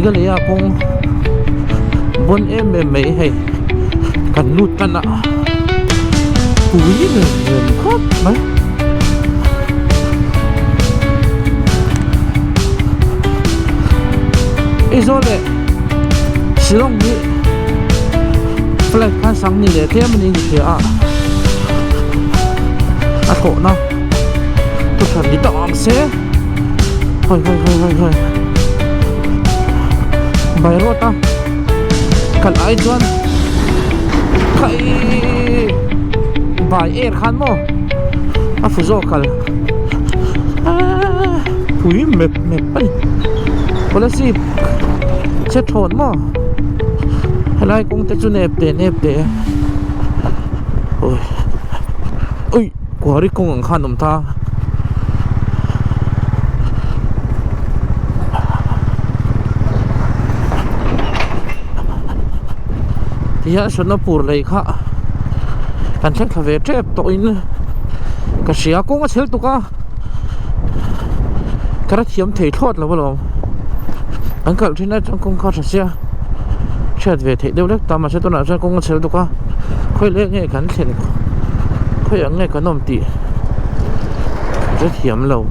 mấy cái lấy cũng bốn em mấy hay cần lút căn ạ túi người khóc mấy ý rồi đấy Silong đi flag kan sang ni le thế mình đi kia khổ nó tôi phải đi tạm xe thôi bài rồi ta cần ai chuan cái bài air khăn mò phụ do cần thúi mệt bẩn có lẽ gì chết thốn mò hay là cũng tết chu nẹp để ôi quả đi công khăn ông ta thì ya xuân nó pur lấy khá anh chắc là về trép tội nữa cái gì cũng có xel tụ cả cái thiểm thể thoát là bao lâu anh cậu trên đây trong công khai xe chết về thể đều đấy tao mà sẽ tôi nói ra công xel tụ cả khơi lên nghe cắn thiện khơi nghe cắn nôm tỉ rất hiểm lâu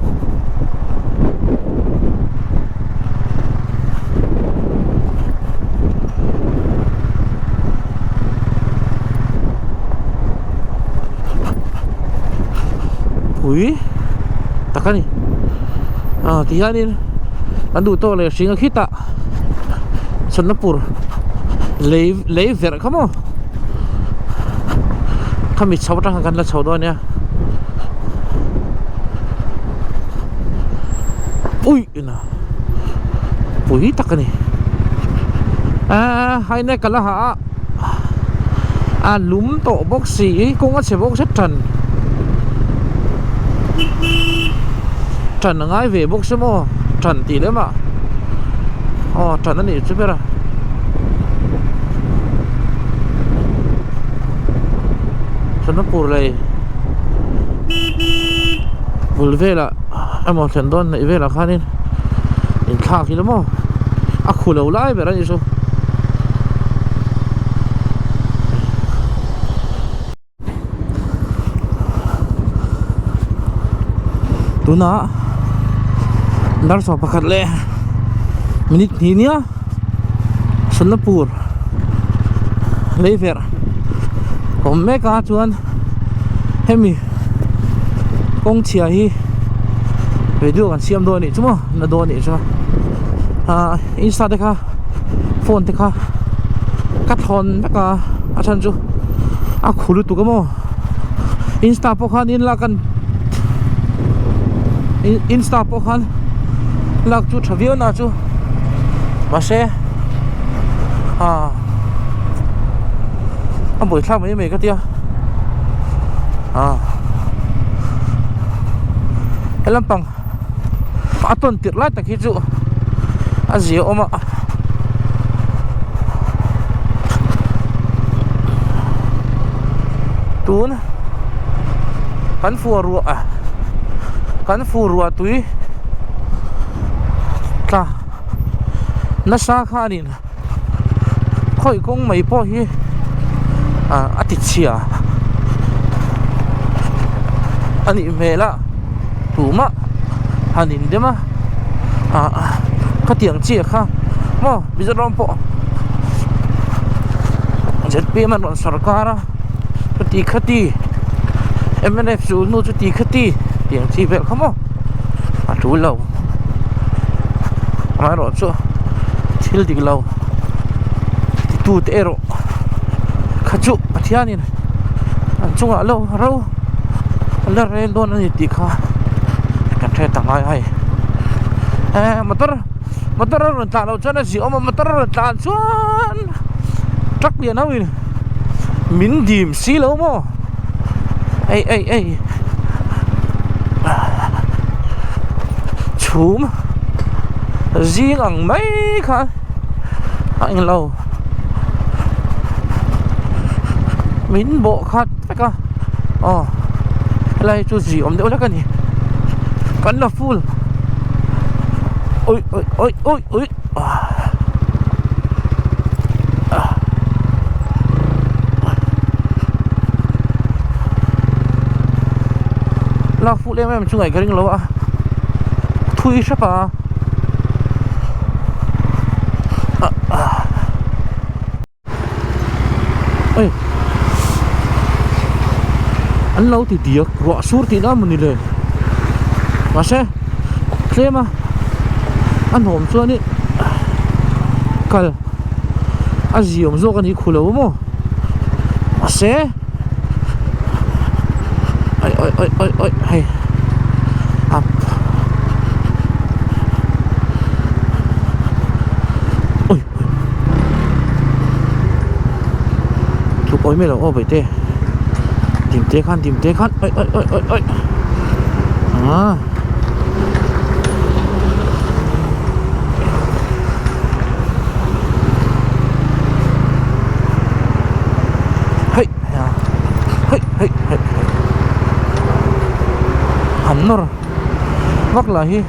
ui tak ni thì anh anh đủ to là sinh khí tạ Sonapur lấy việc không không không bị sâu trong gần là sâu đó nha ui tak ni hai này cả là hả lúm tổ bốc xì cũng có sẽ bốc rất trần trần ngay về bốc xe mô trần tí đấy mà trần nó nỉ chứ biết à trần nó bùr này bùr về là em một trần đôn này về là khá nên nhìn khá kì lắm khu lâu lại về ra như số tu na dar so pakhat le minute ni nia Sonapur lever kom me ka chuan hemi kong chia hi video kan siam do ni chuma na do ni chuma insta te kha phone te kha ka thon ka achan chu khulu tu ka mo insta po khan in la kan insta po khan lak chu thavio na chu ma se buổi thăm mấy cái tia cái lâm bằng tuần tiệt lát tại khi dụ gì ôm ạ tún cắn phù rùa túi ta nó xa khá đi khỏi cũng mấy po hi thịt xìa anh mẹ là tủ mà anh đi mà có tiếng chia khá mà bây giờ làm po rất biết mà nó sờ cá ra khát đi MNF chú nuôi chú tí khát đi tiếng chi vậy không chú lâu mà rồi cho thiếu đi lâu thì tu tê rồi khát chú bắt thiên này anh chung ở lâu rau là rèn luôn anh tí khá cái thế tăng ai mà tao rồi ta đâu cho nó gì mà tao rồi ta chuan chắc liền đâu mình điểm xí lâu mà ê chúm riêng ăn mấy khá anh lâu mình bộ khát phải cả lại chú gì ôm đeo cái gì cắn là full ôi lak fu le mai chungai garing lo a thui shapa ơi anh lâu thì tiệc rõ suốt thì nó mình đi lên mà xe mà anh hổm xuân đi cần anh gì ông zo cái này khổ lắm mà xe ơi hay up ôi chụp ôi mày là ô vậy tê tìm tê khăn ơi à hey Annor waklahi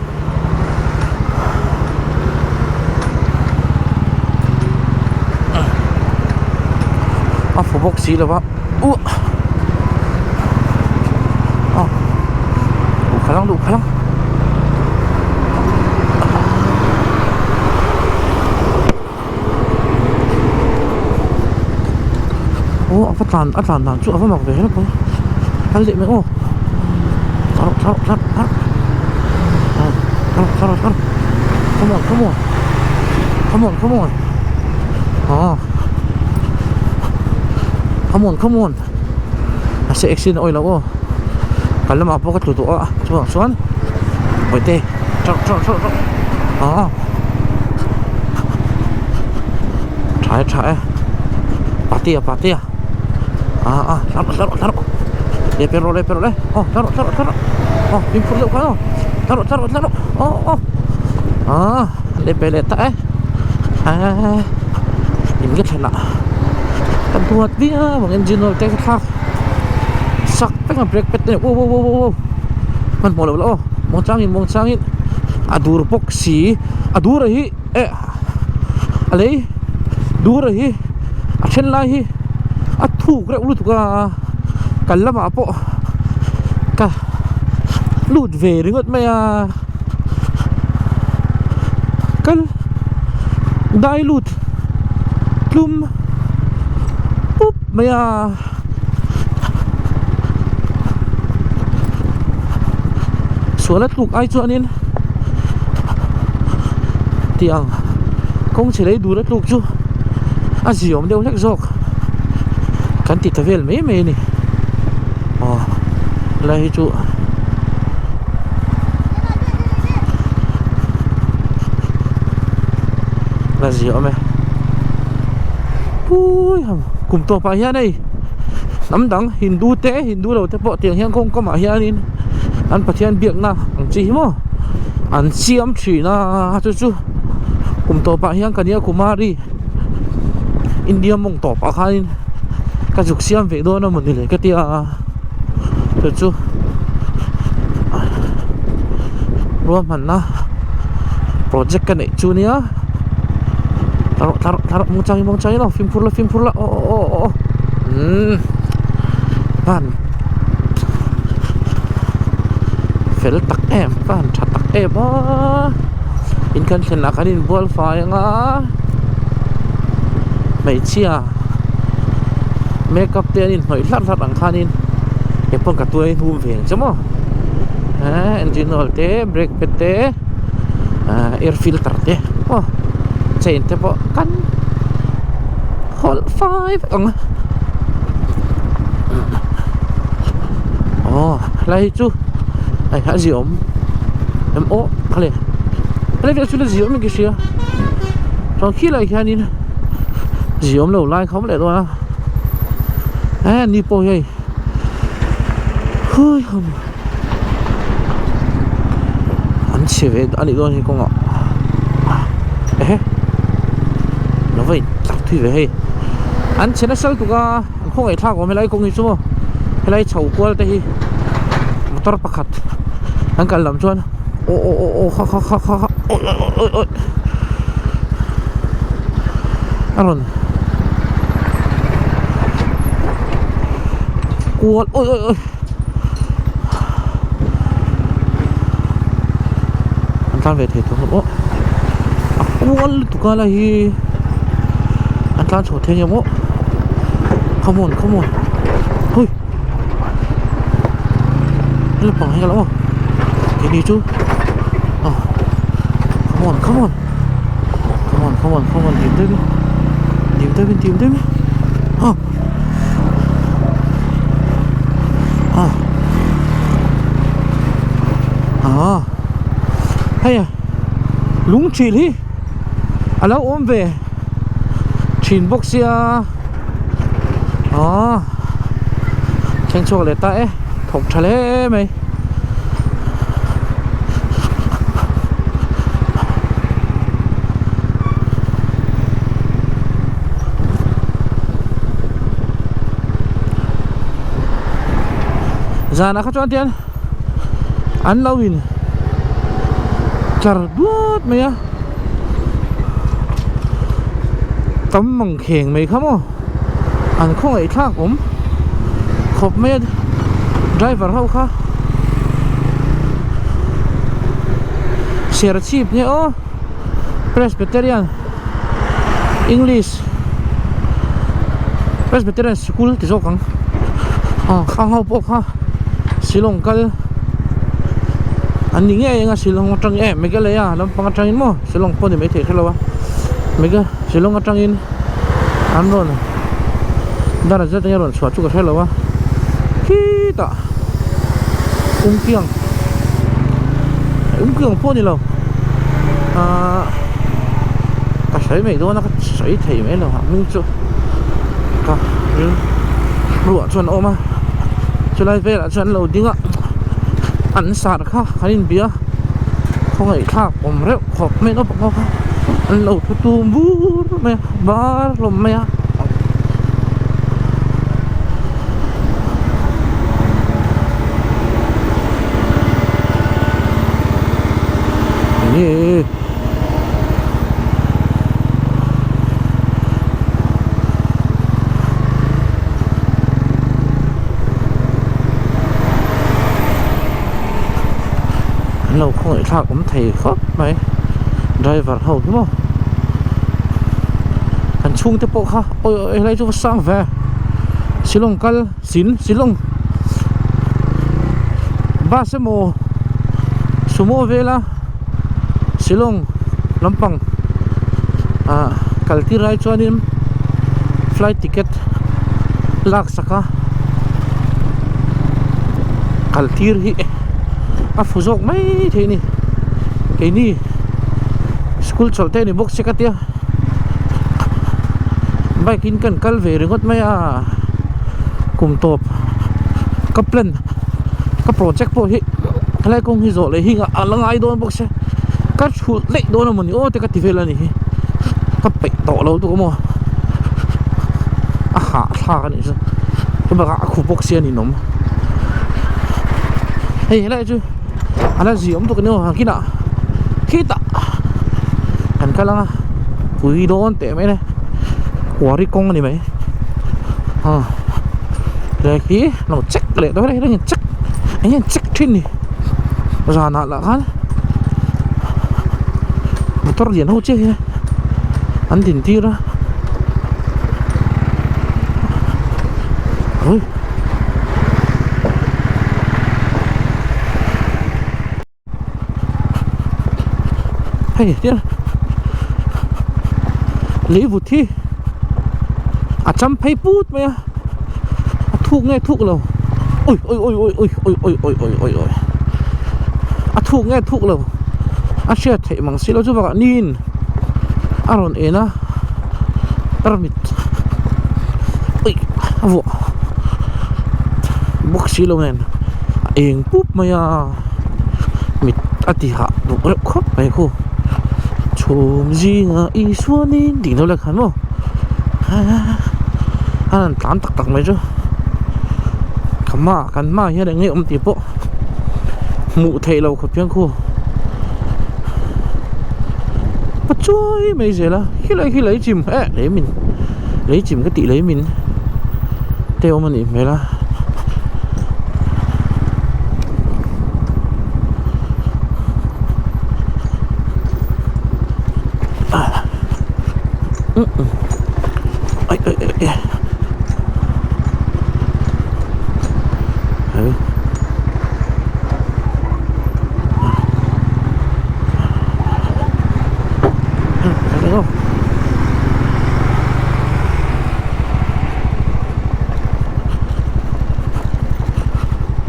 afu boxi la ba du khalang apa tan chu apa mak ve na po hal de me taruh come on come on ase action oil ako kalam apa ka tutu suan oi te taruh try pati ya taruh le pero taruh pimpur lu kan taruh le peleta ingat sana buat dia bang engine oil tek tak sak pengen brake pad ni wow man mau cangin adur boxi adur hi alai dur hi achen lai hi athu kre ulu tuka kalama apo ka lut về ringot maya kal dai lut plum pup maya sualat luk ai chu anin tiang kong chỉ lấy durat luk chu a ziom deu lek zok kan ti tavel me ni lai chu là gì hả mẹ ui cùng tổ bà hiền đây nắm đắng Hindu đầu thế bộ tiền hiền không có mà hiền in anh phải hiền việc na anh chỉ mà anh xiêm chỉ na chú cùng tổ bà hiền cái này Kumari India mong tổ bà hiền cái dục xiêm về đó nó một người cái tia chú luôn hẳn na project cái này chú nhá taruh mau cari lah film pula pan fel tak em pan tak em in kan kenakan bol fire nga mai chia makeup te in hoi lat ang khanin e pon ka tuai hum veng chamo engine oil te brake pad te air filter te chain te po kan hol 5 ang lai chu ai ha ziom em khale ve chu le ziom mi kisia trong khi lại khanin ziom lo lai không lại rồi ni po hey hơi không anh sẽ về anh đi đâu thì con ngọ nó vậy chắc thì về hey anh sẽ nói sao tụi anh không phải thao của mày lấy công nghiệp số mày lấy chầu qua đây motor pakat anh cần làm cho anh Aron cuột ôi tan về thể thống nữa uống tụ cả là hi anh tan chỗ thế nhau come on thôi nó bằng hay lắm cái đi chú come on tìm tới bên hay à lúng chỉ đi alo ôm về chỉnh bốc xe thanh cho lại tay thọc trả lẽ mày ra nó không cho tiền ăn lâu in char đuốt mày á tấm bằng khen mày không ăn không ấy khác cũng khop mày driver hậu khác share chip nhé Presbyterian English Presbyterian School thì do căng khang hậu bốc ha silong kal anh nghe nga silong atang mấy cái này làm pang atang in mo silong po ni mấy thế khelo mấy cái silong atang in anh rồi đã rất nhiều rồi xóa chú cái khelo khi ta kiang po ni lo cả sấy mấy đó nó sấy thì mấy lo mình chú cả ruộng chuẩn ôm cho lại về là chuẩn lâu tiếng ạ ăn sạt khác anh bia không phải khácผมเร็วขอบไม่ต้องบอกว่าอันเราตูมบูร์ไม่บาร์ลมไม่นี่เราkhông phải thao cũng thầy khóc mày driver hầu đúng không anh chung tiếp bộ ha ôi lấy cho sang về silong kal silong ba sẽ mồ sumo về là silong lampang kalti rai cho anh flight ticket lak saka kaltir hi phụ dọc mấy thế này cái này school chọn tên này bốc xe cắt tia bài kín cần cắt về rồi ngót mấy cùng top cấp lần cấp project po hi lại cùng hi rồi lại hi lăng ai đón bốc xe cắt chuột lệ đón là mình ô thì cắt về là này cấp bệ tỏ lâu tôi có mua hạ thà cái này chứ cái bà khu bốc xe này nóng hey lại chứ anh gì ông tụi nó kia nọ kita anh cái là quý đón tệ mấy này quả đi con này mấy để khí nó check lại đó đây nó check anh nhìn check trên này ra nọ là hắn motor điện hỗ trợ anh tìm tiêu ra ôi hay tiếc lấy vụt thi chăm phay bút mày thuốc nghe thuốc lầu ôi thuốc nghe thuốc lầu xe thấy bằng xí lâu cho bạn nhìn rồi ena permit ôi vụ bốc xí lâu này eng bút mày mít ati hạ đủ khóc mày cô chôm gì ngà y xuống đi đỉnh đâu là khán mô tán tắc mấy chứ cắn ma hiện đang nghe ông tiếp bộ mụ thầy lâu khắp phiên khu bắt chui mấy gì là khi lấy chìm lấy mình lấy chìm cái tỷ lấy mình theo mình mấy là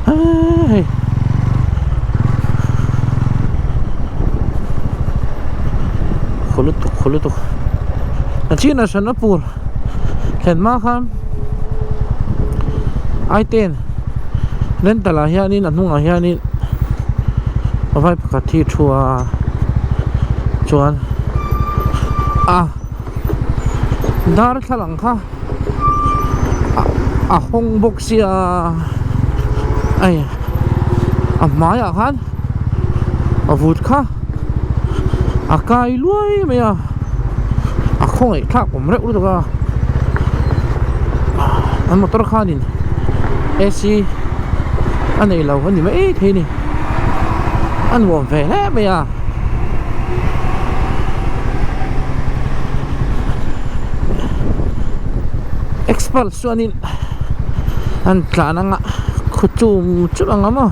Ay. Khulutuk China Sanapur Ken Makhan I-10 Rentala hianin anunga hianin Avai pakati chua chuan dar thalang kha hong bok sia ai maya khan avut kha kai luai maya khong ai thak om reu lu ka an motor khanin AC anei lo ani ma e the ni an wom ve he maya expal suanin an tlana nga khuchum chulanga ma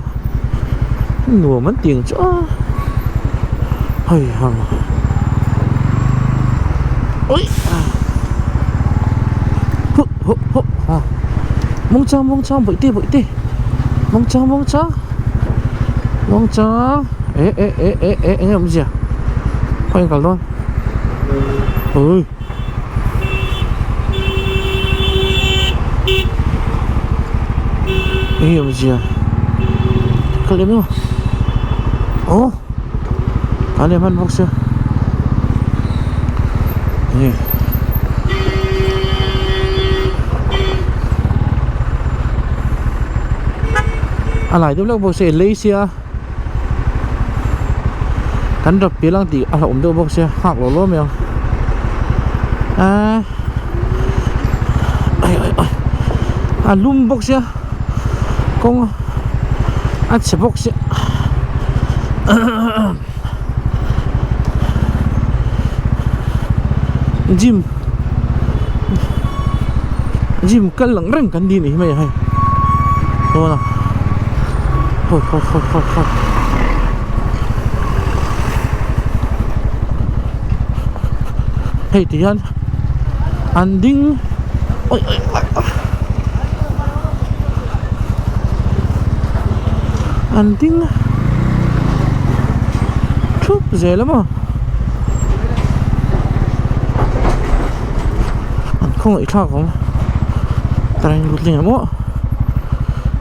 nuo man ting cho hoi hang oi ho mong chang boi ti mong chang em gì à quay cả luôn ơi em gì à cái em không ô anh em ăn bốc chưa nè lại đúng là bốc sẽ lấy xe cắn đập phía lăng tí ổn đâu bốc xe học lỗ mèo lum bốc xe con ăn sẽ bốc xe Jim kan lang reng kan din mày hay thôi nào thôi hey tiyan anding oi anding chup dễ lắm à không lại thao không tay lụt liền mỏ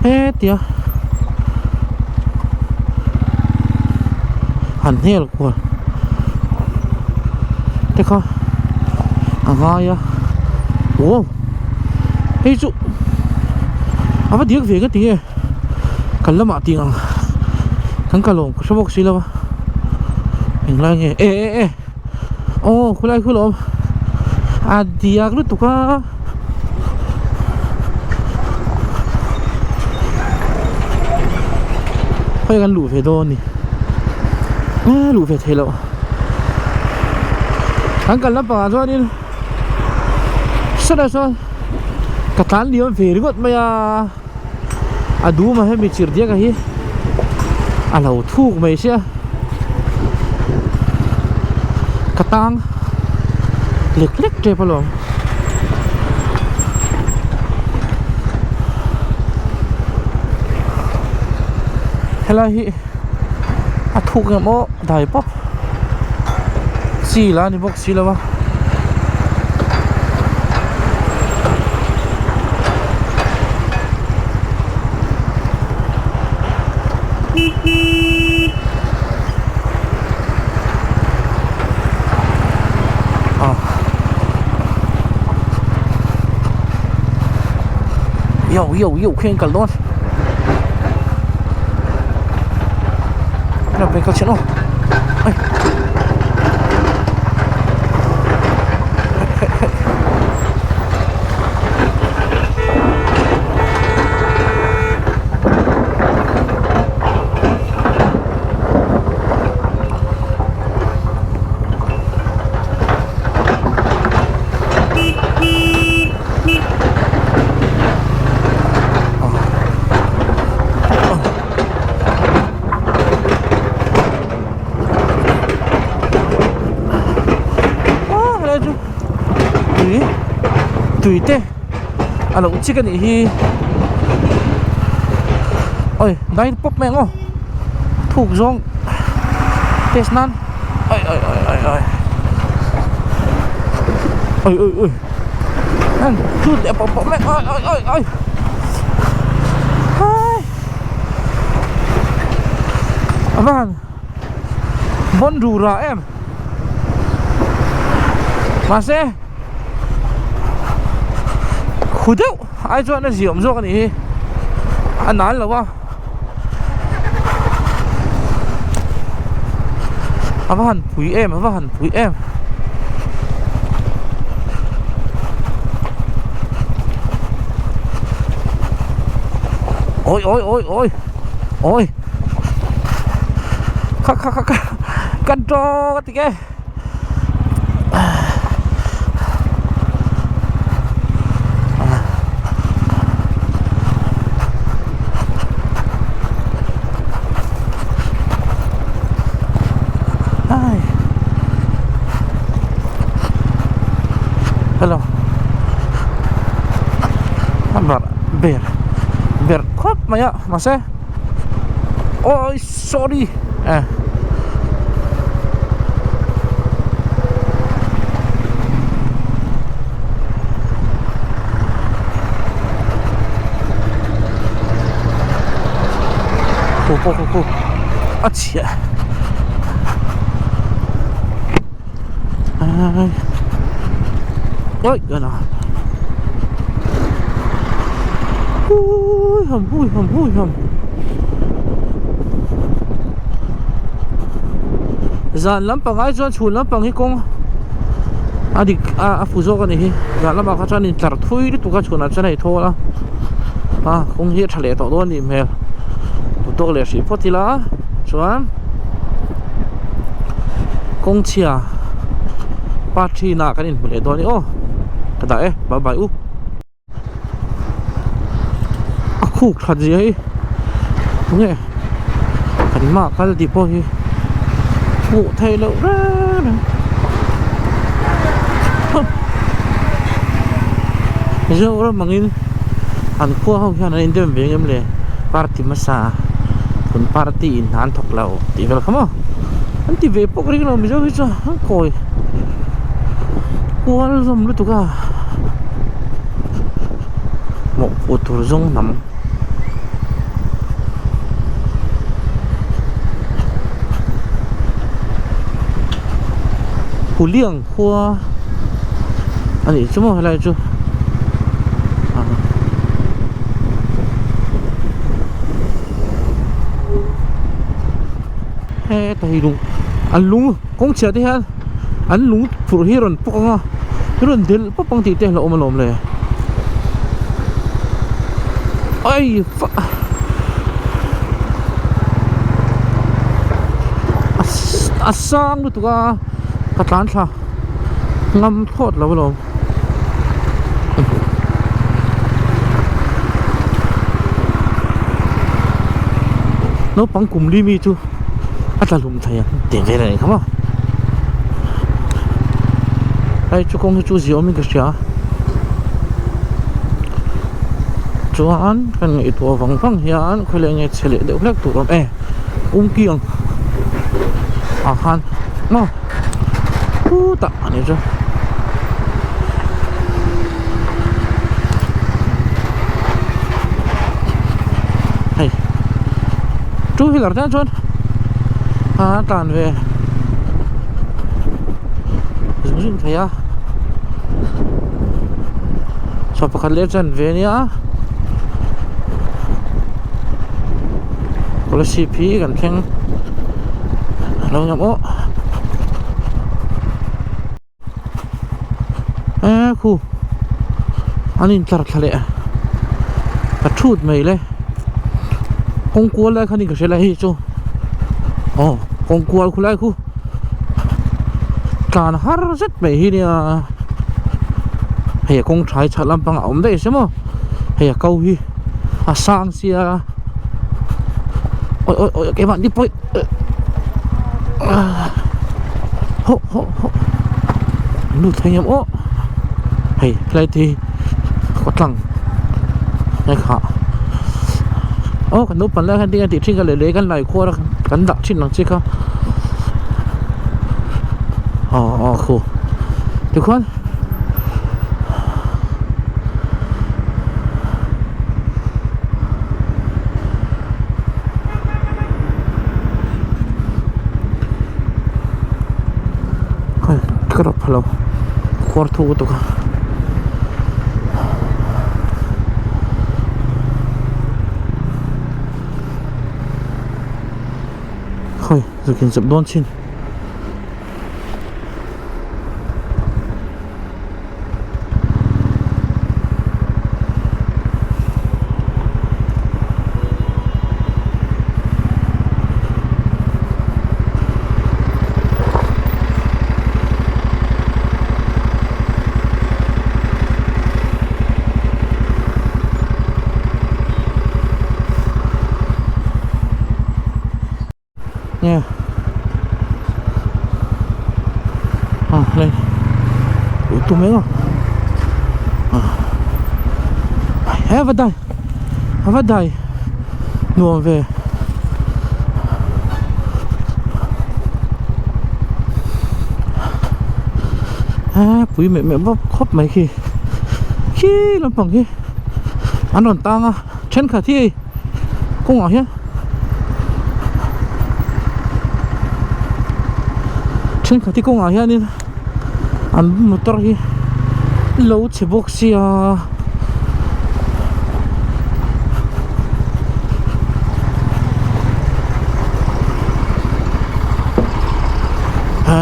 hết tía hẳn heo của thế không ngay à ủa hey chú apa dia về cái tía cần lắm mà tiếng thằng cả lồng số bốc xí đâu mình lại nghe ê ô khu lồng dia lu tuh ka phải gần lũ về đâu nè lũ về thế lộ thằng cần lắm bà cho đi sao cả tháng đi về được mà đủ mà hay bị chửi dia cái lâu thu mày xia cả tang lek tre palom helai hi athuk ngamo dai pop si la ni box si la ba yo khen cả luôn là phải có chuyện không tùy tê lâu chỉ cái này hi ơi đây pop mẹ ngô thuộc rong test nan ơi ơi ơi ơi ơi ơi ơi ơi nan chút để pop mẹ ơi ơi ơi ơi Aman bon rura em masih khudeu ai cho nó diễm cho cái này anh nói là bao Aman quý em Aman quý em ôi ôi ôi ôi ôi khắc căn trò cái gì hello hambar ber kop maya masih oh sorry Cô à chị ạ ôi giờ nào hầm dàn lắm bằng ai cho chuồn lắm bằng cái con adik phụ do cái này dàn lắm bằng cái cho nên chặt thui đi tụi cái chuồn làm cho này thôi là không hết thằng lẻ tao luôn đi mèo tụi lẻ sĩ phát thì là chuan công chia party na cái này lẻ thôi đi ô cái đại bye bye u khu thật gì ấy đúng nghe cái mà cái gì po thì phụ thay lậu ra bây giờ đó mà in anh qua không cho nên đem về emเลยparty masa pun party in han thọc lậu thì phải không anh thì về bốc đi cái nào bây giờ coi qua nó dùng lúc tụi cả một ô tô rong nằm củ liêng qua anh ấy chúng mà lại chú he tay lung anh lung cũng chưa thấy ha anh lung phụ hiron pokong hiron del popong ti te lo malom le ai asang lu tuka katlan sa ngam thot lo malom nó bằng cùng đi mi chú ta lùm thầy tiền về này không đây chú công chú gì mình cái gì chú anh cần nghĩ tua vắng vắng hiện khơi lên nghe xe lệ đều lắc tụ lắm kiêng han nó tạ này chứ hay chú hi lật ra chuan tàn về dừng thấy sao phải lấy chân về nhá có CP gần khen lâu nhầm ó khu anh in chặt lệ chút mày lên không cuốn lại khăn đi cái xe lại chú con cua khu lại khu tàn har rất mày hi nè hay con trai chặt làm bằng ống đấy xem không hay câu hi sang xia ôi cái bạn đi bơi hô nụ thấy nhầm ó hay lại thì có thằng này khá oh kan no pan la kan ti thin ka le kan lai kho ra kan da thin nang chi kha khuทุกคนก็รับพลังควอร์ทูตัวกันเฮ้ยจะกินจับโดนชินเนี่ยเลยตัวเม้งhave a day no veปุ๋ยmẹว่าครบไหมขี้ลำปังขี้อันนนตังอ่ะเช่นค่ะที่กุ้งอ่ะเฮียเช่นที่กงอาเฮียนี่อันมุตระฮีโลดเชบุกเสียไอ้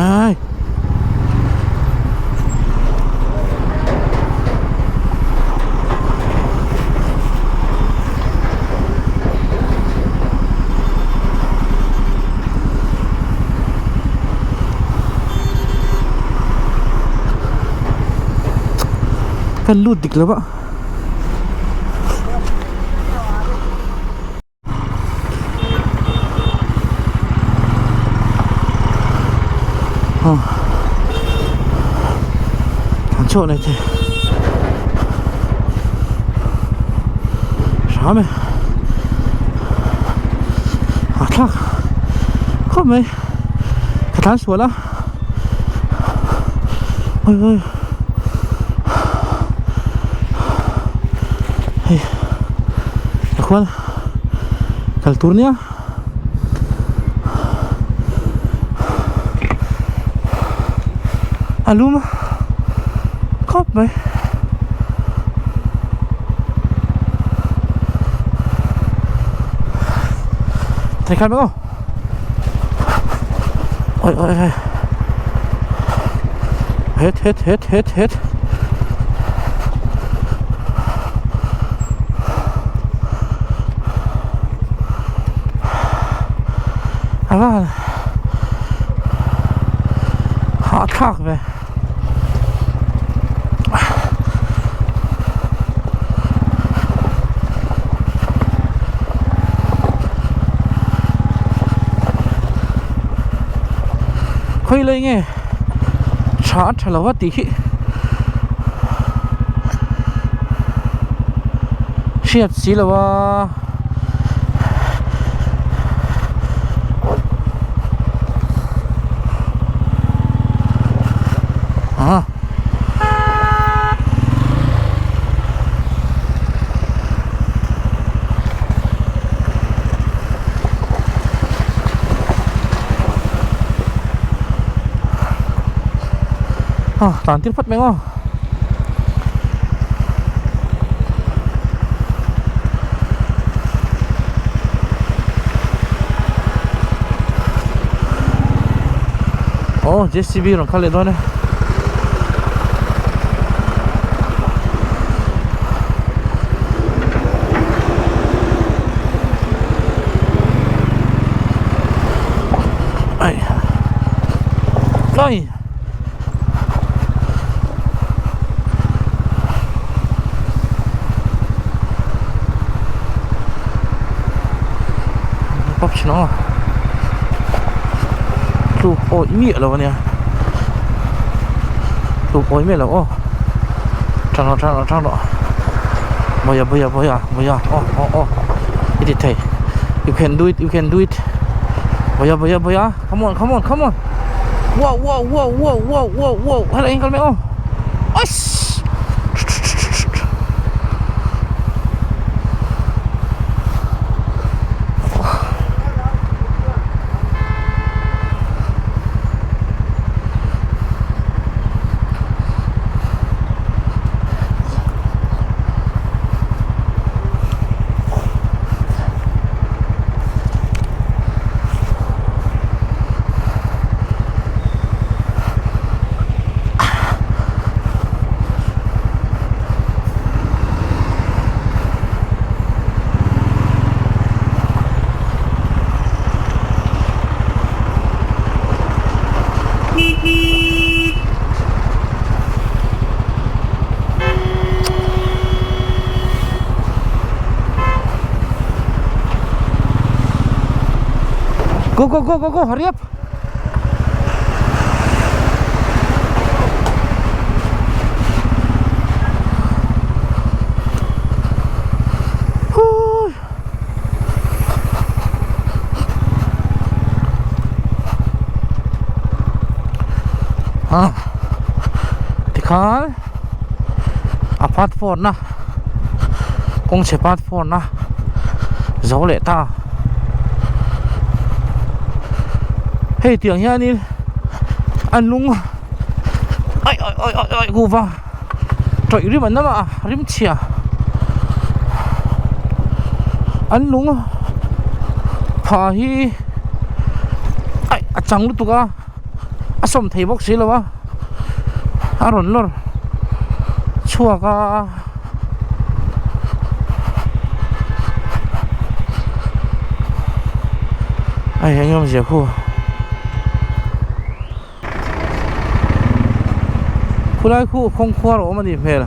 กันลูดดิกแล้วปะโชว์หน่อยเถอะช้าไหมทักเข้าไหมกระทานสวยแล้วเฮ้ยIkhwan, kulturnya alum kopไหมใส่คันไหมก็โอ้ยเฮ็ดอะไรหาทักไปคุยเลยไงชาร์จแล้วว่าตีเชียดสีแล้วว่าTantir pat mengo oh JCB orang kali tu ni ai nó tụ ôi miệng rồi nè tụ ôi miệng rồi ô trăng nó bây giờ ô it hey, you can do it, you can do it. Boya boya boya, come on come on come on. Wow wow wow wow wow wow wow. Hala ingkal me oh. Oish. Go go go go go, hurry up. Tikal apart phone na kong chepat phone na giấu lệ ta. Hey tiếng nha đi ăn lung ai ai ai ai ai gu va trời rim anh mà rim chia ăn lung phá hi ai chẳng lúc tụi ca asom thấy bốc xí là ba aron lor chua ca ai anh em gì khu Kulai khu không khoa rồi mà đi về là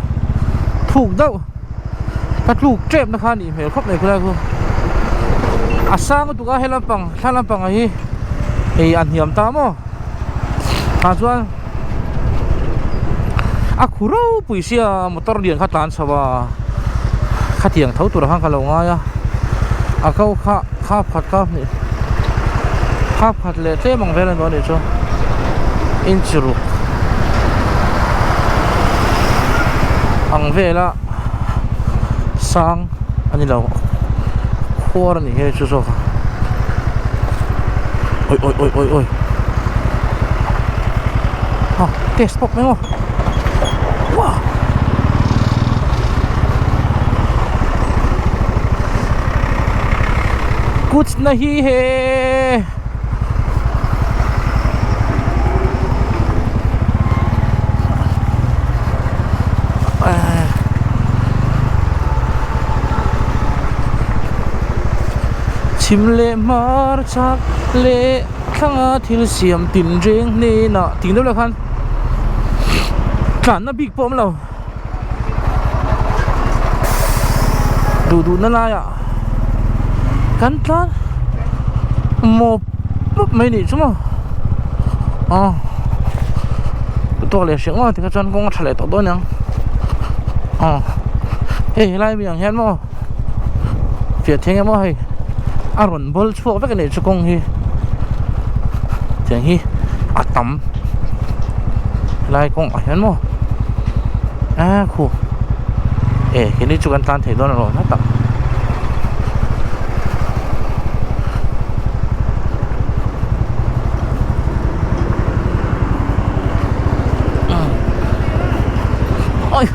thuộc đâu cácลูกเจ็บนะคะนี่เหรอครับไหนkulai khu asang tu ka helam pang hi ei an hiam ta mo ta chuan akhuro puisia motor dian kha tan sawa kha tiang thau tur hang ka lo nga ya akau kha phat ka ni kha phat le te mong velan bo ni cho in churu ang vela sang ani lo khor ni he chu so oi oi oi oi oi ha test pop me mo wow कुछ नहीं है chimle mar chak le thanga thil siam tin reng ne na ting đâu là khan kan na big pom lo du na la ya kan tlan mo pop mai ni chuma to le sing ma thì ka chan kong thale to do nyang hey lai miang hen mo fiat theng mo hay aron bol chuak vek ani chukong hi chang hi atam lai kong hen mo khu cái này chukan tan thei don ro na ta ôi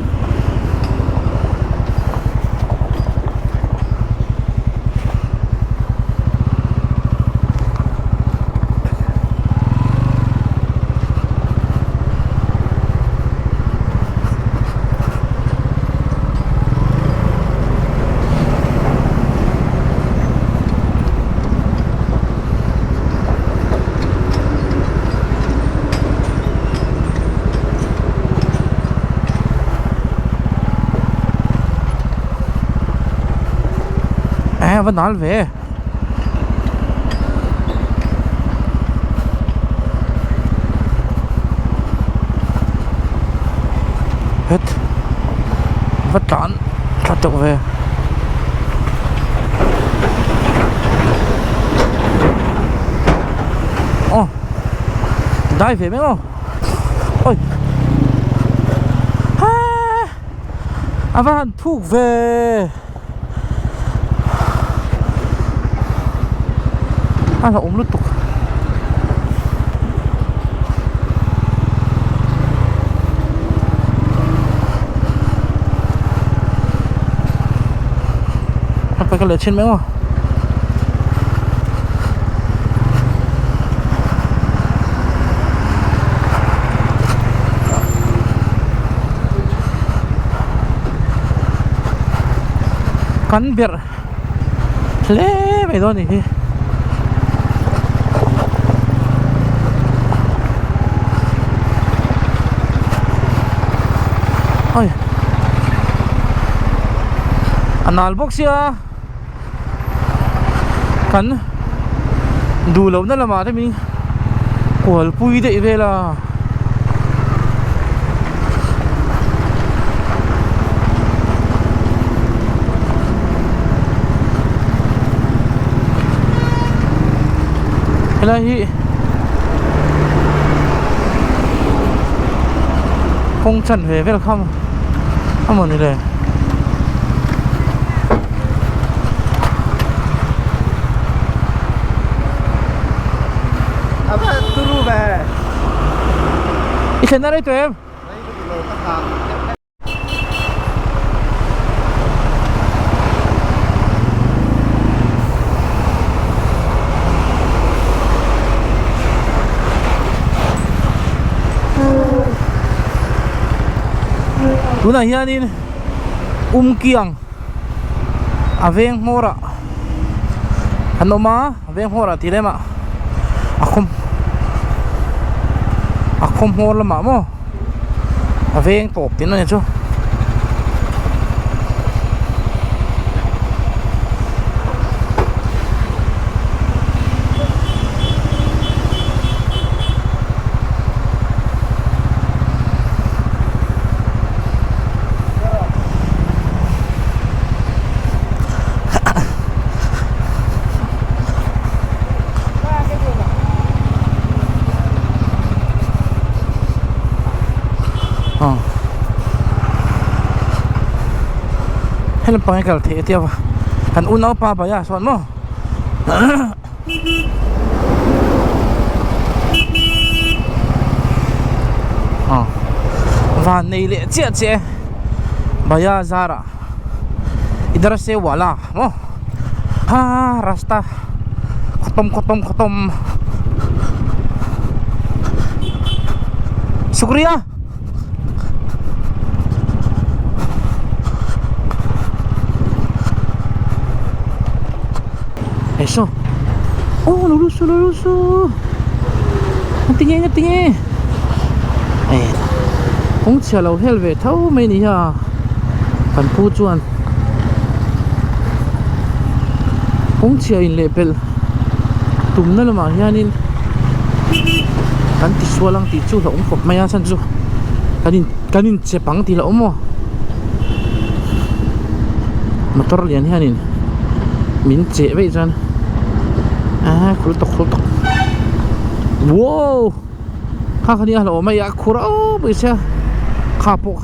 vẫn nói về hết vất tán cho trộm về ได้เฟรมไหมอ๋อโอ้ยฮ่าอาวันทุกเวเราอมลุตุกไปกันเลยเช่นไหมวะกันเบียร์เล่ไม่โดนนี่เฮ้ยอันนั้นบ็อกเซียกันดูแล้วนั่นละมาได้มั้ยกวลปุยได้เวลาอะไรฮีคงฉันเวลคัมเอาหมดนี่เลยTuru ba? Isa na rin ito eh. Una hiyanin umkiang aveng mora ano ma aveng mora tilema akom mora lama mo aveng top tinan niyoให้เราไปกันเที่ยวกันอุ่นเอาปลาไปอ่ะสอนมั้งวันนี้เลยเจ๊บายาซาระอิดาร์เซวาลามั้งฮ่ารัสตาขตมสุกรียาEso. Oh, lulus. Tingin. Eh. Kung siya law helve tau may niya. Kan pujuan. Kung siya in level. Tumna lamang yanin. Kan tiswalang tisu sa umkop mayasan su. Kanin sepang tila umo. Motor yan yanin. Mince ba isan? Kultok wow kakaniya lo may akura bisa kapo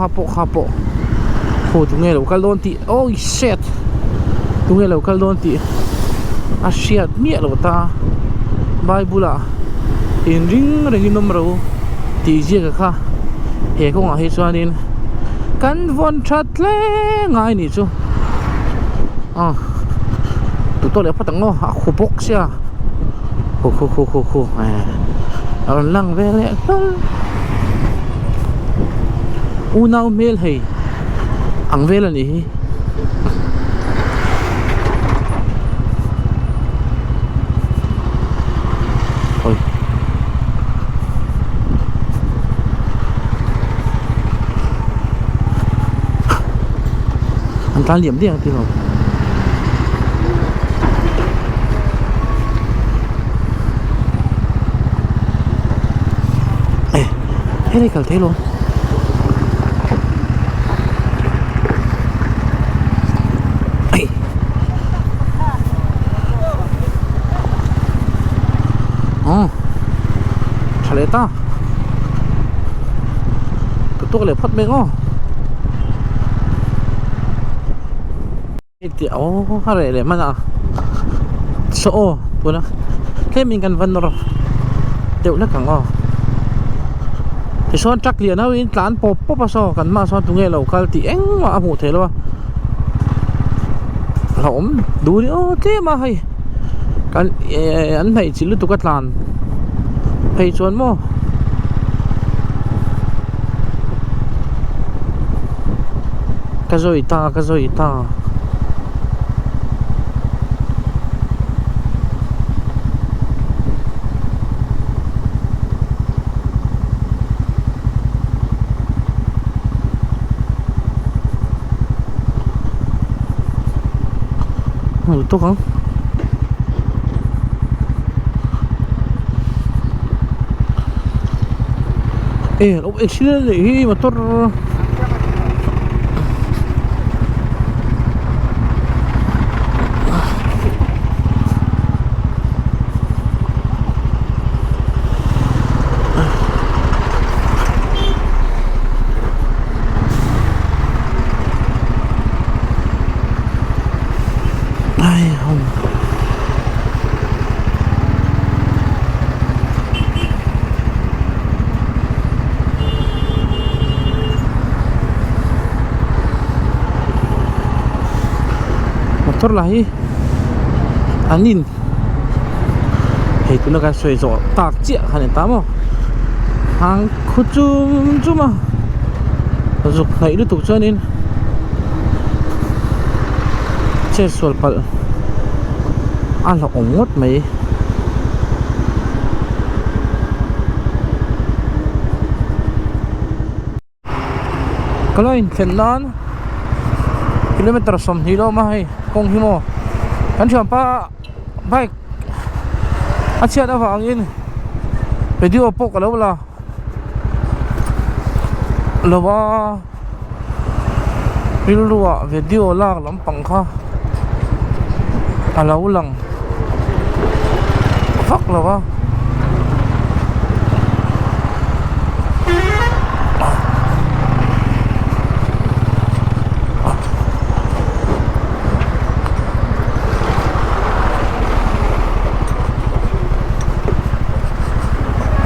tungelo kaldonti oh shit tungelo kaldonti shit mielo ta bai bula ring numero ti je ka he ko nga he suanin kan von chatle ngai ni chu tuto le patang no aku box ya orang lang vele unaw mel hey ang vela ni oi ang talim dia ang tino Ini kaltelo. Ay. Saleta. ตัวเลยพัดเมงอ๋อเดี๋ยวอะไรเลยมันอ่ะโซ่ตัวนะแค่มีกันวันรอเดี๋ยวแล้วกันอ๋อที่ซ้อนจักเลียนเอาอินหลานปอบปอบซ้อกันมาซ้อนตรงนี้เราคัลตีเอ็งมาอาหูเทแล้ววะเราอมดูดิโอ้เท่มาให้กันอันไหนสิลุตุกัดลานให้ชวนมั้งกระโจยตากระโจยตาตัวของเราเอ็กซ์เลยมาตัวmotor lahi anin itu nak suai so tak cia kan tamo hang kucum cuma masuk na itu tuh janin cesol pal ala ongot mai kalau in Finland kilometer som hilo mahai kong himo kan siapa baik asyik ada angin video pok kalau lah lawa pilua video lah lampang kah ala ulang fak lawa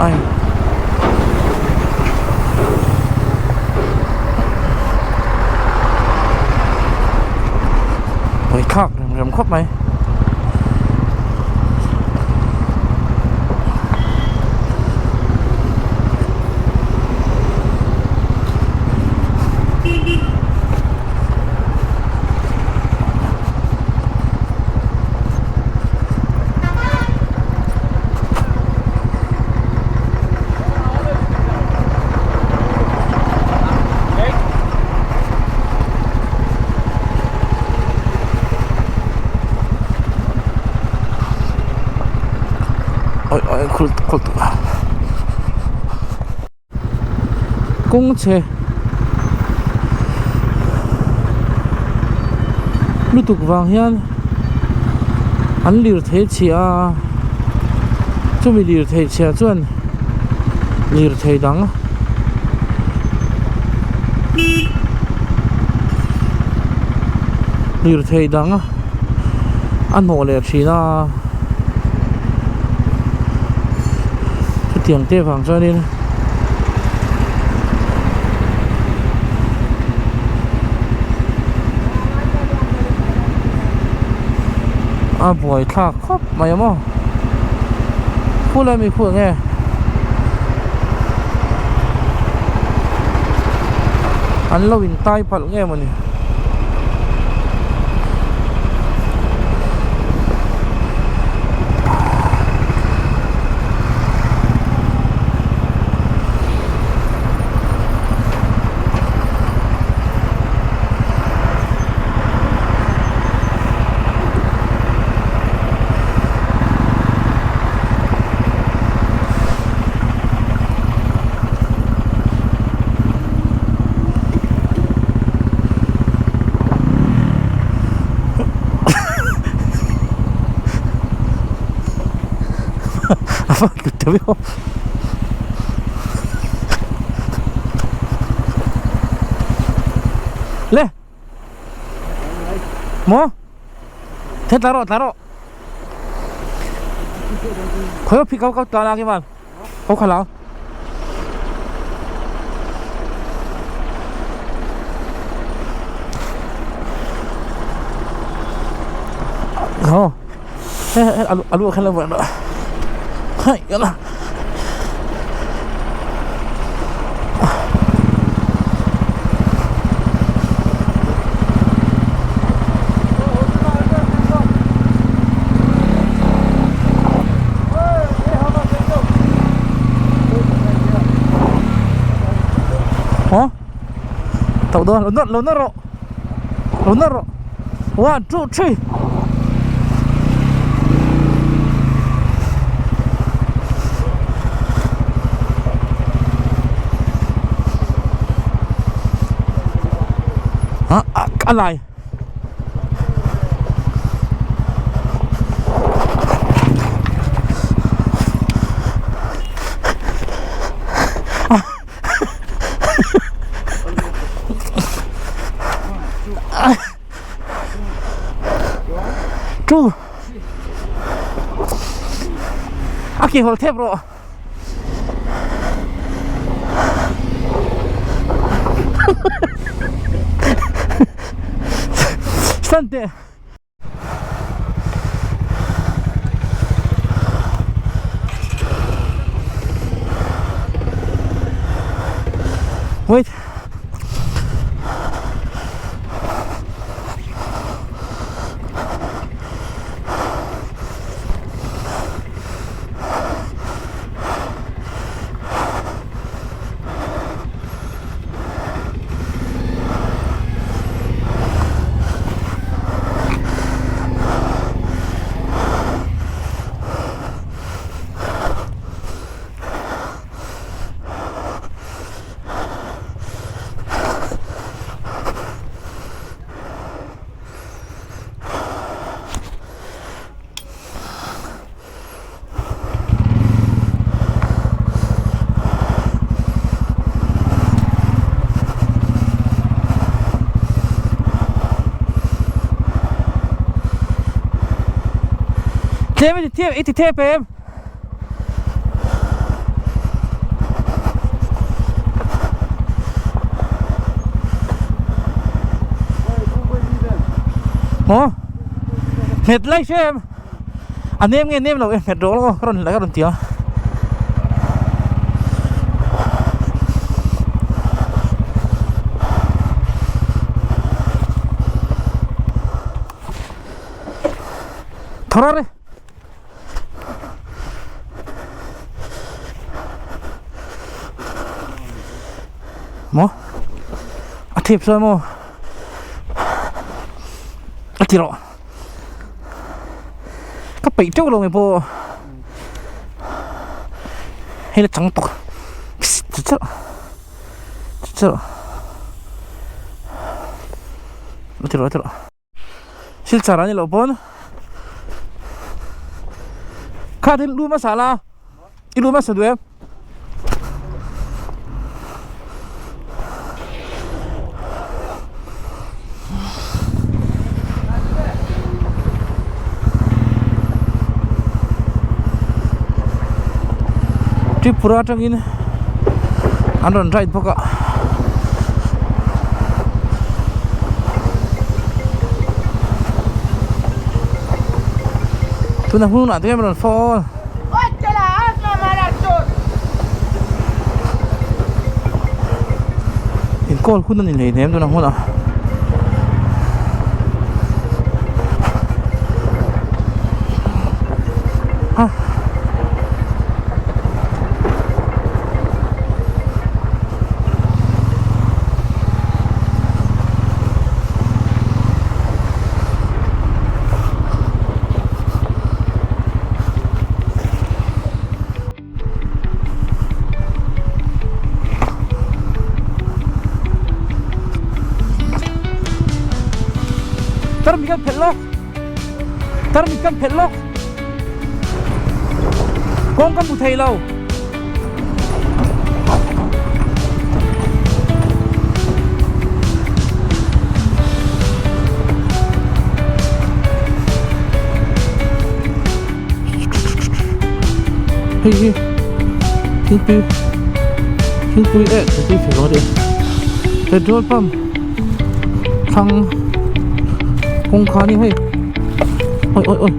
ai ôi khóc rầm khóc mày ôi khult 공채 lutuk wang hian an lir thei chia chumi lir thei chia chuan lir thei dang lir thei dang an ho le thina tiếng tê vàng cho nên buổi thạc khóc mày mò khu lại mình khu nghe anh lâu in tai phải nghe mà nè apa gitu 뭐? 됐다로 따로 거기 피카고 따라하기만 갈라 alu kan lah buat hai yalah oh tahu dah lunar 1 2 3 อะไรจูอากิโฮเทปโรSante. Wait. Tia iti TPM. Oh, mệt lấy cho em. Anh em nghe em rồi mệt rồi lo, còn lại còn tiếu. Thora re. Mo, atip so mo, atiro. Kapay chỗ lo me po, hay là trắng tóc, chết chết, atiro. Silsarannya lo pon, kadin lu masalah, ilu masalah dua. Tripura tangin andon right boka tu na hunu na tu yang fall in call kun ni le nem tu na hunu ha Termikan pelok kong kan buthai lau เฮ้ยทิ้งปืนทิ้งปืนทิ้งเสียงรถเลยแต่โดนปั๊มทางคงคานี่เฮ้ยโอ้ย